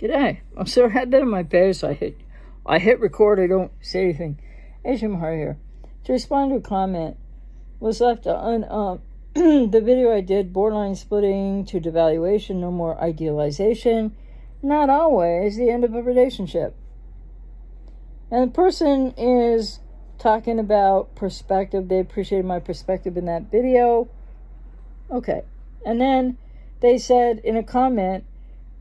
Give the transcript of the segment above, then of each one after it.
G'day. So I had that in my page, so I hit record. I don't say anything. Asian Mahar here. To respond to a comment, was left on the video I did, borderline splitting to devaluation, no more idealization, not always the end of a relationship. And the person is talking about perspective. They appreciated my perspective in that video. Okay. And then they said in a comment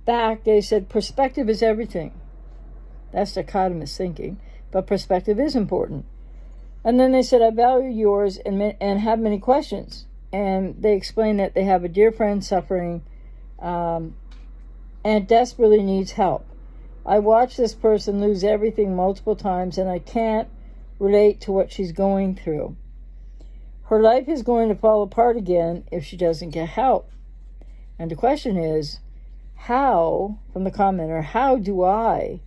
back, they said perspective is everything. That's dichotomous thinking. But perspective is important. And then they said, I value yours and have many questions. And they explained that they have a dear friend suffering and desperately needs help. I watched this person lose everything multiple times, and I can't relate to what she's going through. Her life is going to fall apart again if she doesn't get help. And the question is, how, from the commenter, how do I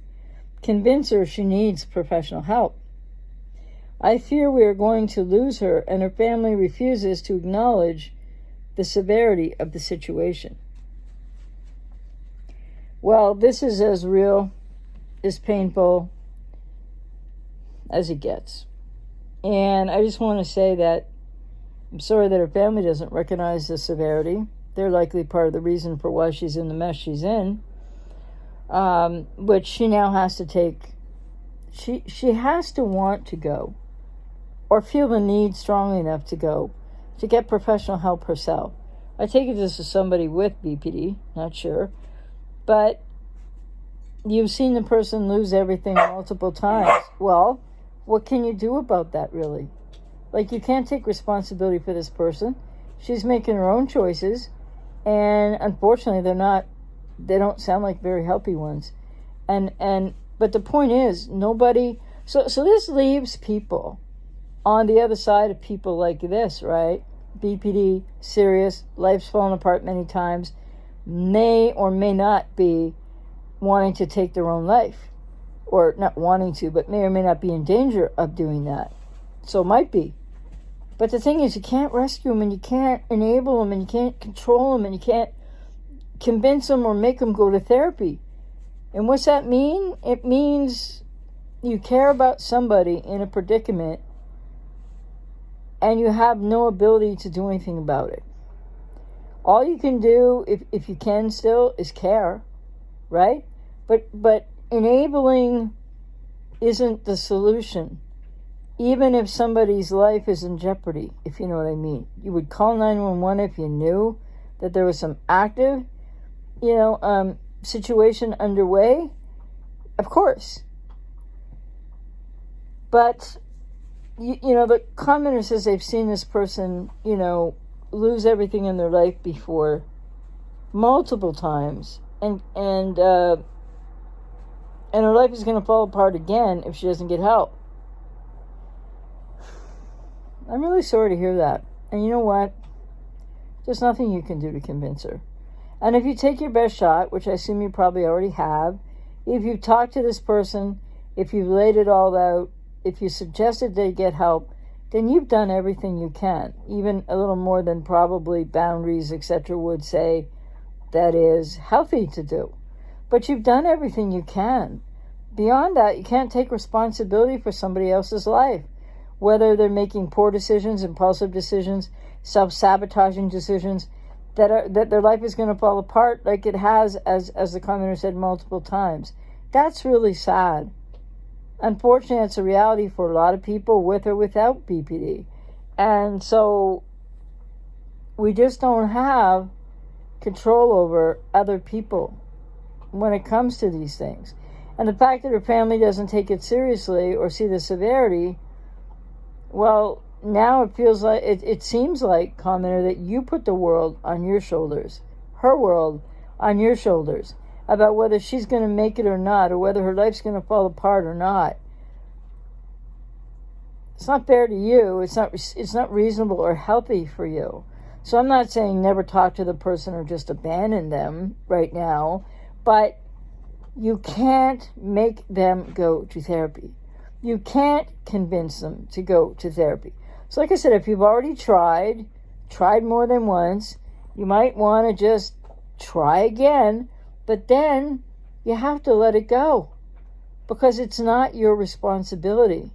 convince her she needs professional help? I fear we are going to lose her, and her family refuses to acknowledge the severity of the situation. Well, this is as real, as painful as it gets. And I just want to say that I'm sorry that her family doesn't recognize the severity. They're likely part of the reason for why she's in the mess she's in. But she now has to take, she has to want to go, or feel the need strongly enough to go, to get professional help herself. I take it this is somebody with BPD, not sure. But you've seen the person lose everything multiple times. Well, what can you do about that, really? Like, you can't take responsibility for this person. She's making her own choices, and unfortunately, they don't sound like very healthy ones. But the point is, nobody, so this leaves people on the other side of people like this, right? BPD, serious, life's fallen apart many times, may or may not be wanting to take their own life, or not wanting to, but may or may not be in danger of doing that. So it might be. But the thing is, you can't rescue them, and you can't enable them, and you can't control them, and you can't convince them or make them go to therapy. And what's that mean? It means you care about somebody in a predicament, and you have no ability to do anything about it. All you can do, if you can still, is care, right? But enabling isn't the solution. Even if somebody's life is in jeopardy, if you know what I mean. You would call 911 if you knew that there was some active, situation underway. Of course. But, the commenter says they've seen this person, lose everything in their life before, multiple times, and her life is going to fall apart again if she doesn't get help. I'm really sorry to hear that. And you know what? There's nothing you can do to convince her. And if you take your best shot, which I assume you probably already have, if you've talked to this person, if you've laid it all out, if you suggested they get help, then you've done everything you can, even a little more than probably boundaries, etc. would say that is healthy to do. But you've done everything you can. Beyond that, you can't take responsibility for somebody else's life, whether they're making poor decisions, impulsive decisions, self-sabotaging decisions, that their life is going to fall apart like it has, as the commenter said multiple times. That's really sad. Unfortunately, it's a reality for a lot of people with or without BPD. And so we just don't have control over other people when it comes to these things. And the fact that her family doesn't take it seriously or see the severity, well, now it seems like, commenter, that you put the world on your shoulders, her world on your shoulders, about whether she's going to make it or not, or whether her life's going to fall apart or not. It's not fair to you. It's not reasonable or healthy for you. So I'm not saying never talk to the person or just abandon them right now, but you can't make them go to therapy. You can't convince them to go to therapy. So like I said, if you've already tried more than once, you might want to just try again, but then you have to let it go because it's not your responsibility.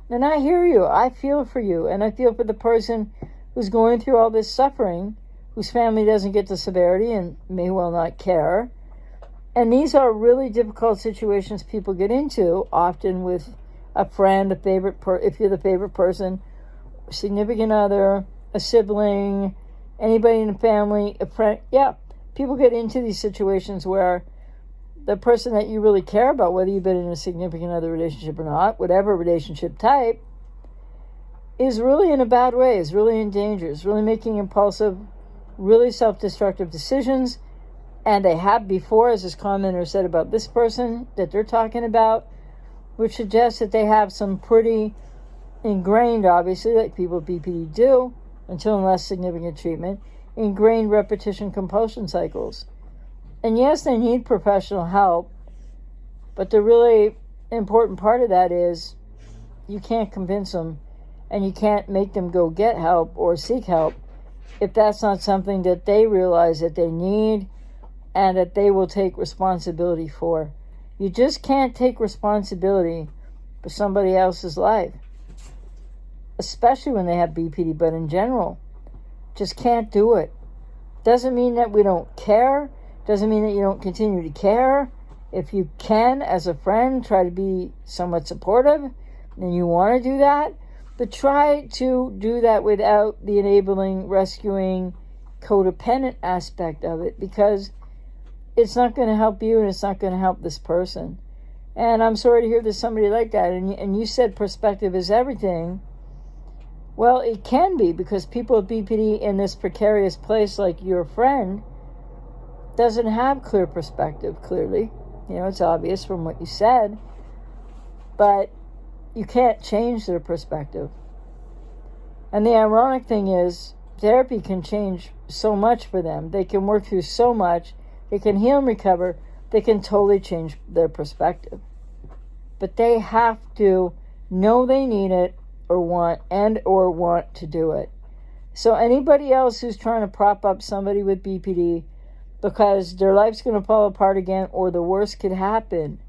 And I hear you. I feel for you. And I feel for the person who's going through all this suffering, whose family doesn't get the severity and may well not care. And these are really difficult situations people get into, often with a friend, a favorite, if you're the favorite person, a significant other, a sibling, anybody in the family, a friend. Yeah, people get into these situations where the person that you really care about, whether you've been in a significant other relationship or not, whatever relationship type, is really in a bad way, is really in danger, is really making impulsive, really self-destructive decisions. And they have before, as this commenter said about this person that they're talking about, which suggests that they have some pretty ingrained, obviously, like people with BPD do, until and less significant treatment, ingrained repetition compulsion cycles. And yes, they need professional help, but the really important part of that is you can't convince them and you can't make them go get help or seek help if that's not something that they realize that they need and that they will take responsibility for. You just can't take responsibility for somebody else's life, especially when they have BPD, but in general, just can't do it. Doesn't mean that we don't care. Doesn't mean that you don't continue to care. If you can, as a friend, try to be somewhat supportive, and you want to do that, but try to do that without the enabling, rescuing, codependent aspect of it, because it's not going to help you and it's not going to help this person. And I'm sorry to hear there's somebody like that. And you said perspective is everything. Well, it can be, because people with BPD in this precarious place, like your friend, doesn't have clear perspective, clearly. You know, it's obvious from what you said. But you can't change their perspective. And the ironic thing is, therapy can change so much for them. They can work through so much. They can heal and recover. They can totally change their perspective. But they have to know they need it or want to do it. So anybody else who's trying to prop up somebody with BPD because their life's going to fall apart again or the worst could happen,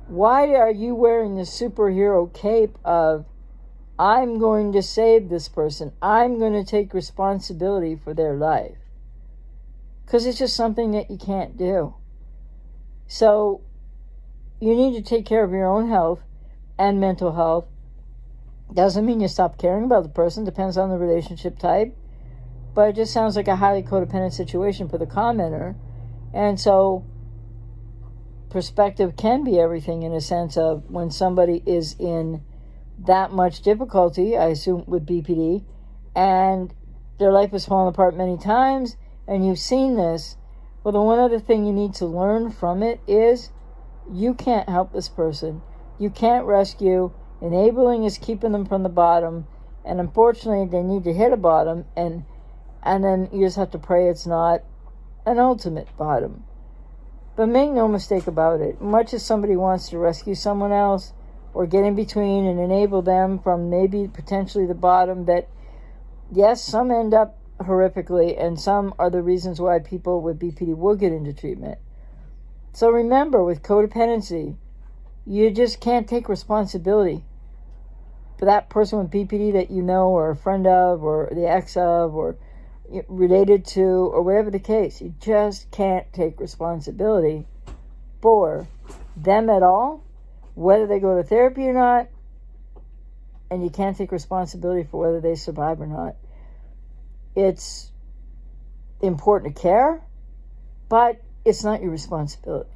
why are you wearing the superhero cape of, I'm going to save this person, I'm going to take responsibility for their life? Because it's just something that you can't do. So you need to take care of your own health and mental health. Doesn't mean you stop caring about the person, depends on the relationship type. But it just sounds like a highly codependent situation for the commenter. And so perspective can be everything, in a sense of when somebody is in that much difficulty, I assume with BPD, and their life has fallen apart many times, and you've seen this. Well, the one other thing you need to learn from it is you can't help this person. You can't rescue. Enabling is keeping them from the bottom, and unfortunately they need to hit a bottom, and then you just have to pray it's not an ultimate bottom. But make no mistake about it, much as somebody wants to rescue someone else or get in between and enable them from maybe potentially the bottom, that yes, some end up horrifically, and some are the reasons why people with BPD will get into treatment. So remember, with codependency, you just can't take responsibility for that person with BPD that you know, or a friend of, or the ex of, or related to, or whatever the case. You just can't take responsibility for them at all, whether they go to therapy or not, and you can't take responsibility for whether they survive or not. It's important to care, but it's not your responsibility.